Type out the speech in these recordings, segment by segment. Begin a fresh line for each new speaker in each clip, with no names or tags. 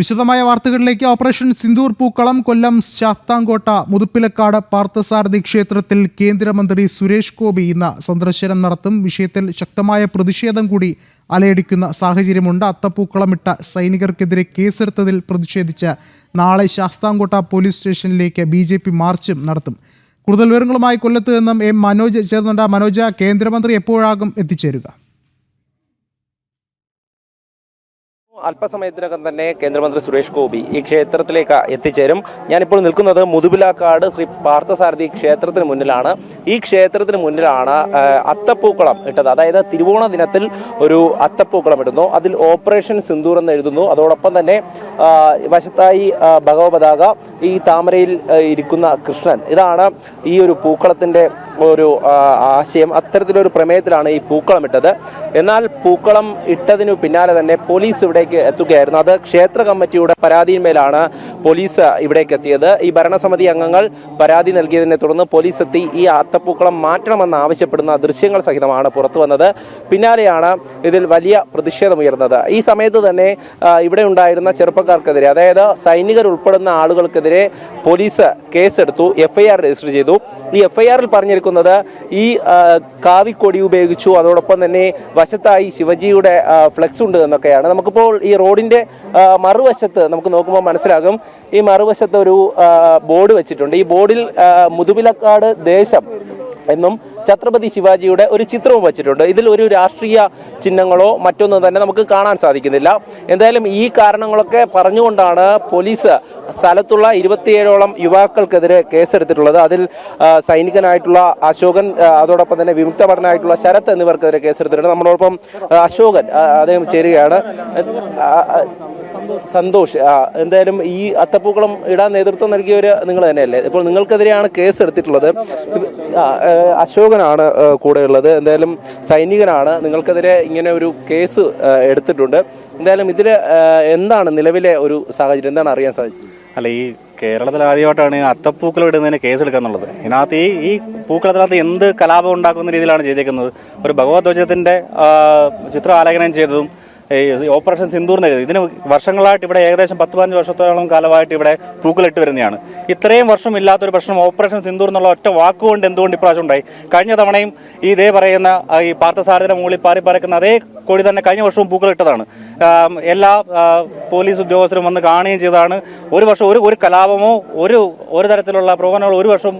വിശദമായ വാർത്തകളിലേക്ക്. ഓപ്പറേഷൻ സിന്ദൂർ പൂക്കളം കൊല്ലം ശാസ്താംകോട്ട മുതുപ്പിലക്കാട് പാർത്ഥസാരഥി ക്ഷേത്രത്തിൽ കേന്ദ്രമന്ത്രി സുരേഷ് ഗോപി ഇന്ന് സന്ദർശനം നടത്തും. വിഷയത്തിൽ ശക്തമായ പ്രതിഷേധം കൂടി അലയടിക്കുന്ന സാഹചര്യമുണ്ട്. അത്തപ്പൂക്കളമിട്ട സൈനികർക്കെതിരെ കേസെടുത്തതിൽ പ്രതിഷേധിച്ച് നാളെ ശാസ്താംകോട്ട പോലീസ് സ്റ്റേഷനിലേക്ക് BJP മാർച്ചും നടത്തും. കൂടുതൽ വിവരങ്ങളുമായി കൊല്ലത്ത് നിന്നും M മനോജ് ചേർന്നുണ്ട്. മനോജ്, കേന്ദ്രമന്ത്രി എപ്പോഴാകും എത്തിച്ചേരുക?
അല്പസമയത്തിനകം തന്നെ കേന്ദ്രമന്ത്രി സുരേഷ് ഗോപി ഈ ക്ഷേത്രത്തിലേക്ക് എത്തിച്ചേരും. ഞാനിപ്പോൾ നിൽക്കുന്നത് മുതുപിലാക്കാട് ശ്രീ പാർത്ഥസാരഥി ക്ഷേത്രത്തിന് മുന്നിലാണ്. ഈ ക്ഷേത്രത്തിന് മുന്നിലാണ് അത്തപ്പൂക്കളം ഇട്ടത്. അതായത് തിരുവോണ ദിനത്തിൽ ഒരു അത്തപ്പൂക്കളം ഇടുന്നു, അതിൽ ഓപ്പറേഷൻ സിന്ദൂർ എന്ന് എഴുതുന്നു. അതോടൊപ്പം തന്നെ വശത്തായി ഭഗവപതാക, ഈ താമരയിൽ ഇരിക്കുന്ന കൃഷ്ണൻ, ഇതാണ് ഈ ഒരു പൂക്കളത്തിന്റെ ഒരു ആശയം. അത്തരത്തിലൊരു പ്രമേയത്തിലാണ് ഈ പൂക്കളം ഇട്ടത്. എന്നാൽ പൂക്കളം ഇട്ടതിനു പിന്നാലെ തന്നെ പോലീസ് ഇവിടേക്ക് എത്തുകയായിരുന്നു. അത് ക്ഷേത്ര കമ്മിറ്റിയുടെ പരാതിയിന്മേലാണ് പോലീസ് ഇവിടേക്ക് എത്തിയത്. ഈ ഭരണസമിതി അംഗങ്ങൾ പരാതി നൽകിയതിനെ തുടർന്ന് പോലീസ് എത്തി ഈ അത്തപ്പൂക്കളം മാറ്റണമെന്ന് ആവശ്യപ്പെടുന്ന ദൃശ്യങ്ങൾ സഹിതമാണ് പുറത്തു വന്നത്. പിന്നാലെയാണ് ഇതിൽ വലിയ പ്രതിഷേധമുയർന്നത്. ഈ സമയത്ത് തന്നെ ഇവിടെ ഉണ്ടായിരുന്ന ചെറുപ്പക്കാർക്കെതിരെ, അതായത് സൈനികർ ഉൾപ്പെടുന്ന ആളുകൾക്കെതിരെ പോലീസ് കേസെടുത്തു, FIR രജിസ്റ്റർ ചെയ്തു. ഈ FIRൽ പറഞ്ഞിരിക്കുന്നത് ഈ കാവിക്കൊടി ഉപയോഗിച്ചു, അതോടൊപ്പം തന്നെ വശത്തായി ശിവജിയുടെ ഫ്ലെക്സ് ഉണ്ട് എന്നൊക്കെയാണ്. നമുക്കിപ്പോൾ ഈ റോഡിന്റെ മറുവശത്ത് നമുക്ക് നോക്കുമ്പോൾ മനസ്സിലാകും, ഈ മറുവശത്ത് ഒരു ബോർഡ് വെച്ചിട്ടുണ്ട്. ഈ ബോർഡിൽ മുതുപിലക്കാട് ദേശം എന്നും ഛത്രപതി ശിവാജിയുടെ ഒരു ചിത്രവും വെച്ചിട്ടുണ്ട്. ഇതിൽ ഒരു രാഷ്ട്രീയ ചിഹ്നങ്ങളോ മറ്റൊന്നും തന്നെ നമുക്ക് കാണാൻ സാധിക്കുന്നില്ല. എന്തായാലും ഈ കാരണങ്ങളൊക്കെ പറഞ്ഞുകൊണ്ടാണ് പോലീസ് സ്ഥലത്തുള്ള 27ഓളം യുവാക്കൾക്കെതിരെ കേസെടുത്തിട്ടുള്ളത്. അതിൽ സൈനികനായിട്ടുള്ള അശോകൻ, അതോടൊപ്പം തന്നെ വിമുക്ത ഭടനായിട്ടുള്ള ശരത് എന്നിവർക്കെതിരെ കേസെടുത്തിട്ടുണ്ട്. നമ്മളോടൊപ്പം അശോകൻ അദ്ദേഹം ചേരുകയാണ്. സന്തോഷ്, എന്തായാലും ഈ അത്തപ്പൂക്കളം ഇടാൻ നേതൃത്വം നൽകിയവർ നിങ്ങൾ തന്നെയല്ലേ? ഇപ്പോൾ നിങ്ങൾക്കെതിരെയാണ് കേസ് എടുത്തിട്ടുള്ളത്. അശോകനാണ് കൂടെയുള്ളത്, എന്തായാലും സൈനികനാണ്. നിങ്ങൾക്കെതിരെ ഇങ്ങനെ ഒരു കേസ് എടുത്തിട്ടുണ്ട്. എന്തായാലും ഇതിൽ എന്താണ് നിലവിലെ ഒരു സാഹചര്യം, എന്താണ് അറിയാൻ സാധിച്ചത്?
അല്ല, ഈ കേരളത്തിൽ ആദ്യമായിട്ടാണ് അത്തപ്പൂക്കളം ഇടുന്നതിന് കേസെടുക്കാന്നുള്ളത്. ഇതിനകത്ത് ഈ പൂക്കളത്തിനകത്ത് എന്ത് കലാപം ഉണ്ടാക്കുന്ന രീതിയിലാണ് ചെയ്തേക്കുന്നത്. ഒരു ഭഗവത് ധ്വജത്തിന്റെ ചിത്രം ആലേഖനം ചെയ്തതും ഓപ്പറേഷൻ സിന്ദൂർ എഴുതി. ഇതിന് വർഷങ്ങളായിട്ട് ഇവിടെ ഏകദേശം 10-15 വർഷത്തോളം കാലമായിട്ട് ഇവിടെ പൂക്കളിട്ട് വരുന്നതാണ്. ഇത്രയും വർഷം ഇല്ലാത്തൊരു പ്രശ്നം ഓപ്പറേഷൻ സിന്ദൂർ എന്നുള്ള ഒറ്റ വാക്കുകൊണ്ട് എന്തുകൊണ്ട് ഇപ്രാവശ്യം ഉണ്ടായി? കഴിഞ്ഞ തവണയും ഇതേ പറയുന്ന ഈ പാർത്ഥസാരഥിയുടെ മുകളിൽ പാറി പറക്കുന്ന അതേ കൊടി തന്നെ കഴിഞ്ഞ വർഷവും പൂക്കളിട്ടതാണ്. എല്ലാ പോലീസ് ഉദ്യോഗസ്ഥരും വന്ന് കാണുകയും ചെയ്തതാണ്. ഒരു വർഷം ഒരു കലാപമോ ഒരു തരത്തിലുള്ള പ്രകടനങ്ങളോ ഒരു വർഷം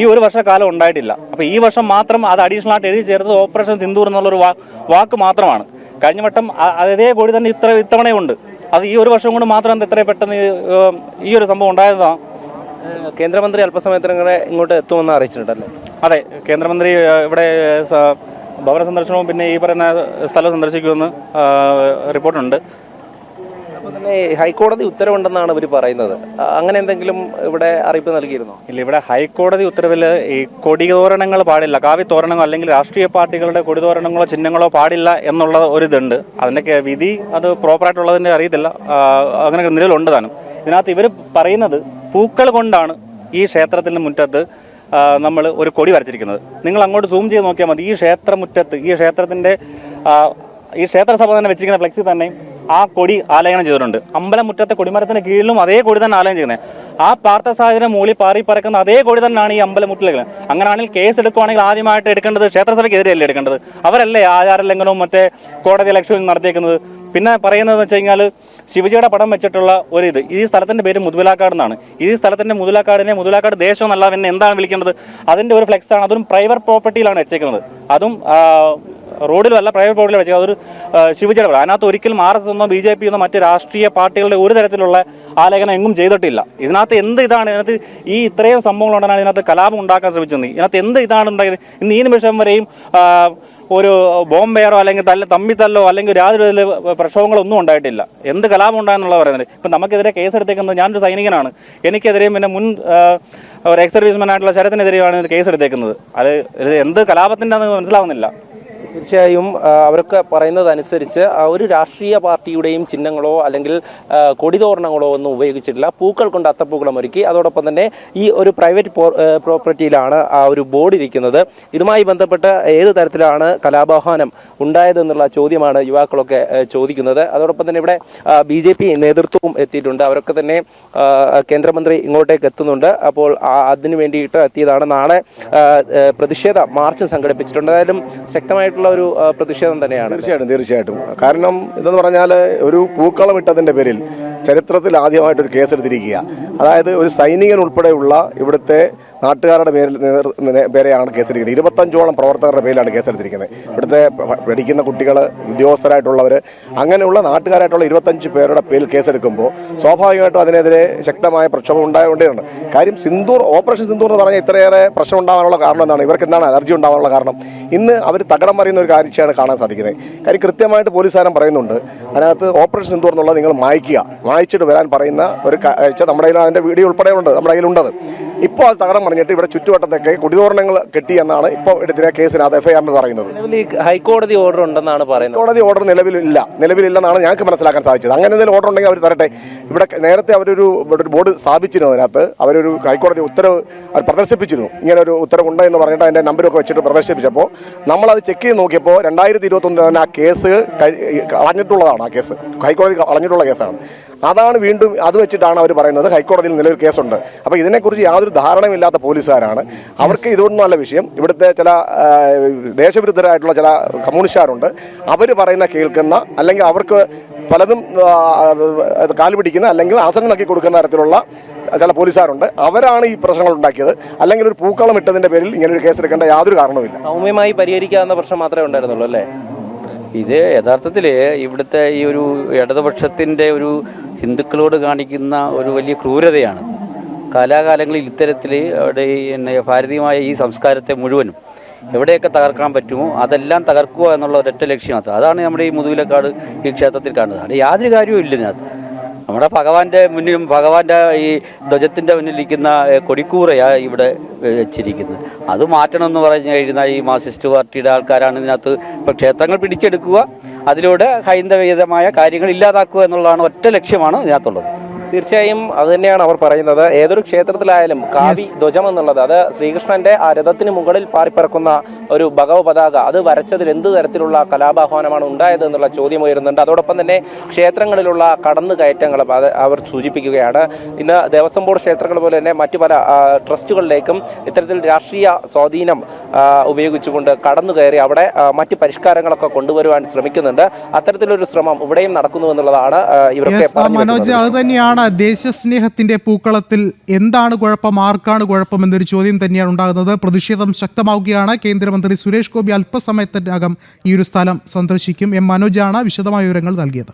ഈ ഒരു വർഷക്കാലം ഉണ്ടായിട്ടില്ല. അപ്പൊ ഈ വർഷം മാത്രം അത് അഡീഷണൽ ആയിട്ട് എഴുതി ചേർത്തത് ഓപ്പറേഷൻ സിന്ദൂർ എന്നുള്ളൊരു വാക്ക് മാത്രമാണ്. കഴിഞ്ഞ വട്ടം അതേ കൂടി തന്നെ ഇത്തവണയുണ്ട്. അത് ഈ ഒരു വർഷം കൊണ്ട് മാത്രം എത്ര പെട്ടെന്ന് ഈ ഒരു സംഭവം ഉണ്ടായതാണ്.
കേന്ദ്രമന്ത്രി അല്പസമയത്തിനെ ഇങ്ങോട്ട് എത്തുമെന്ന് അറിയിച്ചിട്ടുണ്ടല്ലോ.
അതെ, കേന്ദ്രമന്ത്രി ഇവിടെ ഭവന സന്ദർശനവും പിന്നെ ഈ പറയുന്ന സ്ഥലം സന്ദർശിക്കുമെന്ന് റിപ്പോർട്ടുണ്ട്.
അപ്പോൾ തന്നെ ഹൈക്കോടതി ഉത്തരവുണ്ടെന്നാണ് ഇവർ പറയുന്നത്. അങ്ങനെ എന്തെങ്കിലും ഇവിടെ അറിയിപ്പ് നൽകിയിരുന്നോ?
ഇല്ല, ഇവിടെ ഹൈക്കോടതി ഉത്തരവിൽ ഈ കൊടിതോരണങ്ങൾ പാടില്ല, കാവി തോരണങ്ങളോ അല്ലെങ്കിൽ രാഷ്ട്രീയ പാർട്ടികളുടെ കൊടിതോരണങ്ങളോ ചിഹ്നങ്ങളോ പാടില്ല എന്നുള്ള ഒരിതുണ്ട്. അതിന്റെ വിധി അത് പ്രോപ്പറായിട്ടുള്ളതിന്റെ അറിയത്തില്ല, അങ്ങനെ നിലവിലുണ്ട് താനും. ഇതിനകത്ത് ഇവർ പറയുന്നത് പൂക്കൾ കൊണ്ടാണ് ഈ ക്ഷേത്രത്തിന്റെ മുറ്റത്ത് നമ്മൾ ഒരു കൊടി വരച്ചിരിക്കുന്നത്. നിങ്ങൾ അങ്ങോട്ട് സൂം ചെയ്ത് നോക്കിയാൽ മതി. ഈ ക്ഷേത്രമുറ്റത്ത് ഈ ക്ഷേത്രസഭ തന്നെ വെച്ചിരിക്കുന്ന ഫ്ലെക്സിൽ തന്നെ ആ കൊടി ആലേഖനം ചെയ്തിട്ടുണ്ട്. അമ്പലമുറ്റത്തെ കൊടിമരത്തിന് കീഴിലും അതേ കൊടി തന്നെ ആലേഖനം ചെയ്യുന്നത്. ആ പാർത്ഥസാരഥിയുടെ മൂലി പാറി പറക്കുന്ന അതേ കൊടി തന്നെയാണ് ഈ അമ്പലമുട്ടിലേക്ക്. അങ്ങനെയാണെങ്കിൽ കേസ് എടുക്കുവാണെങ്കിൽ ആദ്യമായിട്ട് എടുക്കേണ്ടത് ക്ഷേത്രസഭയ്ക്കെതിരെയല്ലേ എടുക്കേണ്ടത്? അവരല്ലേ ആചാര ലംഘനവും മറ്റേ കോടതി ലക്ഷ്യവും നടത്തിയേക്കുന്നത്. പിന്നെ പറയുന്നതെന്ന് വെച്ച് കഴിഞ്ഞാൽ ശിവജിയുടെ പടം വെച്ചിട്ടുള്ള ഈ സ്ഥലത്തിന്റെ പേര് മുതുപിലാക്കാട് എന്നാണ്. ഈ സ്ഥലത്തിന്റെ മുതുപിലാക്കാട് ദേശം എന്നല്ല, പിന്നെ എന്താണ് വിളിക്കേണ്ടത്? അതിന്റെ ഒരു ഫ്ലെക്സ് ആണ്. അതും പ്രൈവറ്റ് പ്രോപ്പർട്ടിയിലാണ് വെച്ചേക്കുന്നത്. അതും റോഡിലല്ല, പ്രൈവറ്റ് പ്രോപ്പർട്ടിയിൽ വെച്ചത്. അതൊരു ശിവജിയുടെ പടം. അതിനകത്ത് ഒരിക്കലും RSS എന്നോ BJP എന്നോ മറ്റ് രാഷ്ട്രീയ പാർട്ടികളുടെ ഒരു തരത്തിലുള്ള ആലേഖനം എങ്ങും ചെയ്തിട്ടില്ല. ഇതിനകത്ത് എന്ത് ഇതാണ്? ഇതിനകത്ത് ഈ ഇത്രയും സംഭവങ്ങളുണ്ടാണ് ഇതിനകത്ത് കലാപം ഉണ്ടാക്കാൻ ശ്രമിച്ചത്. ഇതിനകത്ത് എന്ത് ഇതാണ് ഉണ്ടായത്? ഇന്ന് ഈ നിമിഷം വരെയും ഒരു ബോംബെയറോ അല്ലെങ്കിൽ തമ്മിത്തല്ലോ അല്ലെങ്കിൽ യാതൊരു പ്രക്ഷോഭങ്ങളൊന്നും ഉണ്ടായിട്ടില്ല. എന്ത് കലാപം ഉണ്ടായെന്നുള്ള പറയുന്നത്. ഇപ്പം നമുക്കെതിരെ കേസെടുത്തേക്കുന്നത്, ഞാനൊരു സൈനികനാണ്, എനിക്കെതിരെയും പിന്നെ മുൻ ഒരു എക്സ് സർവീസ്മാൻ ആയിട്ടുള്ള ശരത്തിനെതിരെയാണ് കേസെടുത്തേക്കുന്നത്. അത് എന്ത് കലാപത്തിൻ്റെ മനസ്സിലാവുന്നില്ല.
തീർച്ചയായും അവരൊക്കെ പറയുന്നതനുസരിച്ച് ഒരു രാഷ്ട്രീയ പാർട്ടിയുടെയും ചിഹ്നങ്ങളോ അല്ലെങ്കിൽ കൊടിതോരണങ്ങളോ ഒന്നും ഉപയോഗിച്ചിട്ടില്ല. പൂക്കൾ കൊണ്ട് അത്തപ്പൂക്കളം ഒരുക്കി. അതോടൊപ്പം തന്നെ ഈ ഒരു പ്രൈവറ്റ് പ്രോപ്പർട്ടിയിലാണ് ആ ഒരു ബോർഡ് ഇരിക്കുന്നത്. ഇതുമായി ബന്ധപ്പെട്ട് ഏത് തരത്തിലാണ് കലാപാഹ്വാനം ഉണ്ടായതെന്നുള്ള ചോദ്യമാണ് യുവാക്കളൊക്കെ ചോദിക്കുന്നത്. അതോടൊപ്പം തന്നെ ഇവിടെ BJP നേതൃത്വവും എത്തിയിട്ടുണ്ട്. അവരൊക്കെ തന്നെ കേന്ദ്രമന്ത്രി ഇങ്ങോട്ടേക്ക് എത്തുന്നുണ്ട്. അപ്പോൾ അതിനു വേണ്ടിയിട്ട് എത്തിയതാണ്. നാളെ പ്രതിഷേധ മാർച്ച് സംഘടിപ്പിച്ചിട്ടുണ്ട്. ഏതായാലും ശക്തമായിട്ടുള്ള ഒരു പ്രതിഷേധം തന്നെയാണ്.
തീർച്ചയായിട്ടും. കാരണം ഇതെന്ന് പറഞ്ഞാൽ ഒരു പൂക്കളം ഇട്ടതിന്റെ പേരിൽ ചരിത്രത്തിൽ ആദ്യമായിട്ടൊരു കേസെടുത്തിരിക്കുക. അതായത് ഒരു സൈനികൻ ഉൾപ്പെടെയുള്ള ഇവിടുത്തെ നാട്ടുകാരുടെ പേരെയാണ് കേസെടുക്കുന്നത്. 25ഓളം പ്രവർത്തകരുടെ പേരിലാണ് കേസെടുത്തിരിക്കുന്നത്. ഇവിടുത്തെ പഠിക്കുന്ന കുട്ടികൾ, ഉദ്യോഗസ്ഥരായിട്ടുള്ളവർ, അങ്ങനെയുള്ള നാട്ടുകാരായിട്ടുള്ള 25 പേരുടെ പേരിൽ കേസെടുക്കുമ്പോൾ സ്വാഭാവികമായിട്ടും അതിനെതിരെ ശക്തമായ പ്രക്ഷോഭം ഉണ്ടായതുകൊണ്ടേയാണ്. കാര്യം ഓപ്പറേഷൻ സിന്ദൂർ എന്ന് പറഞ്ഞാൽ ഇത്രയേറെ പ്രശ്നം ഉണ്ടാകാനുള്ള കാരണം എന്താണ്? ഇവർക്ക് എന്താണ് അലർജി ഉണ്ടാകാനുള്ള കാരണം? ഇന്ന് അവർ തകടം മറിയുന്ന ഒരു കാഴ്ചയാണ് കാണാൻ സാധിക്കുന്നത്. കാര്യം കൃത്യമായിട്ട് പോലീസുകാരൻ പറയുന്നുണ്ട്, അതിനകത്ത് ഓപ്പറേഷൻ സിന്ദൂർ എന്നുള്ളത് നിങ്ങൾ മായ്ച്ചിട്ട് വരാൻ പറയുന്ന ഒരു കാഴ്ച നമ്മുടെ കയ്യിൽ അതിൻ്റെ വീഡിയോ ഉൾപ്പെടെ ഉണ്ട്, നമ്മുടെ കയ്യിലുണ്ടത്. ഇപ്പോൾ അത് തകടം പറഞ്ഞിട്ട് ഇവിടെ ചുറ്റുവട്ടത്തൊക്കെ കൊടിതോരണങ്ങൾ കെട്ടി എന്നാണ് ഇപ്പോൾ എടുത്തിയ കേസിനകത്ത് FIR എന്ന് പറയുന്നത്.
ഹൈക്കോടതി ഓർഡർ ഉണ്ടെന്നാണ് പറയുന്നത്.
കോടതി ഓർഡർ നിലവിലില്ലെന്നാണ് ഞങ്ങൾക്ക് മനസ്സിലാക്കാൻ സാധിച്ചത്. അങ്ങനെ എന്തെങ്കിലും ഓർഡർ ഉണ്ടെങ്കിൽ അവർ തരട്ടെ. ഇവിടെ നേരത്തെ അവരൊരു ബോർഡ് സ്ഥാപിച്ചിരുന്നു. അതിനകത്ത് അവരൊരു ഹൈക്കോടതി ഉത്തരവ് പ്രദർശിപ്പിച്ചിരുന്നു. ഇങ്ങനെ ഒരു ഉത്തരവുണ്ട് എന്ന് പറഞ്ഞിട്ട് അതിൻ്റെ നമ്പരൊക്കെ വെച്ചിട്ട് പ്രദർശിപ്പിച്ചപ്പോൾ നമ്മളത് ചെക്ക് ചെയ്ത് നോക്കിയപ്പോൾ 2021 തന്നെ ആ കേസ് കളഞ്ഞിട്ടുള്ളതാണ്. ആ കേസ് ഹൈക്കോടതി കളഞ്ഞിട്ടുള്ള കേസാണ്. അതാണ് വീണ്ടും അത് വെച്ചിട്ടാണ് അവർ പറയുന്നത് ഹൈക്കോടതിയിൽ നിലവിൽ കേസുണ്ട്. അപ്പോൾ ഇതിനെക്കുറിച്ച് യാതൊരു ധാരണയുമില്ലാത്ത പോലീസുകാരാണ്. അവർക്ക് ഇതൊന്നും അല്ല വിഷയം. ഇവിടുത്തെ ചില ദേശവിരുദ്ധരായിട്ടുള്ള ചില കമ്മ്യൂണിസ്റ്റുകാരുണ്ട്. അവർ പറയുന്ന കേൾക്കുന്ന, അല്ലെങ്കിൽ അവർക്ക് പലതും കാല് പിടിക്കുന്ന അല്ലെങ്കിൽ ആസനം നക്കി കൊടുക്കുന്ന തരത്തിലുള്ള ചില പോലീസുകാരുണ്ട്. അവരാണ് ഈ പ്രശ്നങ്ങൾ ഉണ്ടാക്കിയത്. അല്ലെങ്കിൽ ഒരു പൂക്കളം ഇട്ടതിന്റെ പേരിൽ ഇങ്ങനെ ഒരു കേസെടുക്കേണ്ട യാതൊരു കാരണവുമില്ല.
സൗമ്യമായി പരിഹരിക്കാവുന്ന പ്രശ്നം മാത്രമേ ഉണ്ടായിരുന്നുള്ളൂ അല്ലേ?
ഇത് യഥാർത്ഥത്തിൽ ഇവിടുത്തെ ഈ ഒരു ഇടതുപക്ഷത്തിൻ്റെ ഒരു ഹിന്ദുക്കളോട് കാണിക്കുന്ന ഒരു വലിയ ക്രൂരതയാണ്. കാലാകാലങ്ങളിൽ ഇത്തരത്തിൽ അവിടെ ഭാരതീയമായ ഈ സംസ്കാരത്തെ മുഴുവനും എവിടെയൊക്കെ തകർക്കാൻ പറ്റുമോ അതെല്ലാം തകർക്കുക എന്നുള്ള ഒരൊറ്റ ലക്ഷ്യം മാത്രം. അതാണ് നമ്മുടെ ഈ മുതുവിലക്കാട് ഈ ക്ഷേത്രത്തിൽ കാണുന്നത്. അവിടെ യാതൊരു കാര്യവും ഇല്ല ഇതിനകത്ത്. നമ്മുടെ ഭഗവാന്റെ മുന്നിലും ഭഗവാന്റെ ഈ ധ്വജത്തിൻ്റെ മുന്നിലിരിക്കുന്ന കൊടിക്കൂറയാണ് ഇവിടെ വെച്ചിരിക്കുന്നത്. അത് മാറ്റണമെന്ന് പറഞ്ഞു കഴിഞ്ഞാൽ ഈ മാർക്സിസ്റ്റ് പാർട്ടിയുടെ ആൾക്കാരാണ് ഇതിനകത്ത് ഇപ്പോൾ ക്ഷേത്രങ്ങൾ പിടിച്ചെടുക്കുക, അതിലൂടെ ഹൈന്ദവീയമായ കാര്യങ്ങൾ ഇല്ലാതാക്കുക എന്നുള്ളതാണ് ഒറ്റ ലക്ഷ്യമാണ് ഇതിനകത്തുള്ളത്.
തീർച്ചയായും അത് തന്നെയാണ് അവർ പറയുന്നത്. ഏതൊരു ക്ഷേത്രത്തിലായാലും കാവി ധ്വജം എന്നുള്ളത്, അത് ശ്രീകൃഷ്ണന്റെ ആ രഥത്തിന് മുകളിൽ പാറിപ്പറക്കുന്ന ഒരു ഭഗവ പതാക, അത് വരച്ചതിൽ എന്ത് തരത്തിലുള്ള കലാപാഹ്വാനമാണ് ഉണ്ടായത് എന്നുള്ള ചോദ്യം ഉയരുന്നുണ്ട്. അതോടൊപ്പം തന്നെ ക്ഷേത്രങ്ങളിലുള്ള കടന്നുകയറ്റങ്ങൾ അവർ സൂചിപ്പിക്കുകയാണ്. ഇന്ന് ദേവസ്വം ബോർഡ് ക്ഷേത്രങ്ങൾ പോലെ തന്നെ മറ്റു പല ട്രസ്റ്റുകളിലേക്കും ഇത്തരത്തിൽ രാഷ്ട്രീയ സ്വാധീനം ഉപയോഗിച്ചുകൊണ്ട് കടന്നു കയറി അവിടെ മറ്റ് പരിഷ്കാരങ്ങളൊക്കെ കൊണ്ടുവരുവാൻ ശ്രമിക്കുന്നുണ്ട്. അത്തരത്തിലൊരു ശ്രമം ഇവിടെയും നടക്കുന്നു എന്നുള്ളതാണ് ഇവരൊക്കെ
മനോജ്, അത് തന്നെയാണ് ദേശസ്നേഹത്തിന്റെ പൂക്കളത്തിൽ എന്താണ് കുഴപ്പം, ആർക്കാണ് കുഴപ്പം എന്നൊരു ചോദ്യം തന്നെയാണ് ഉണ്ടാകുന്നത്. പ്രതിഷേധം ശക്തമാവുകയാണ്. കേന്ദ്രമന്ത്രി സുരേഷ് ഗോപി അല്പസമയത്തിനകം ഈ ഒരു സ്ഥലം സന്ദർശിക്കും. മനോജാണ് വിശദമായ വിവരങ്ങൾ നൽകിയത്.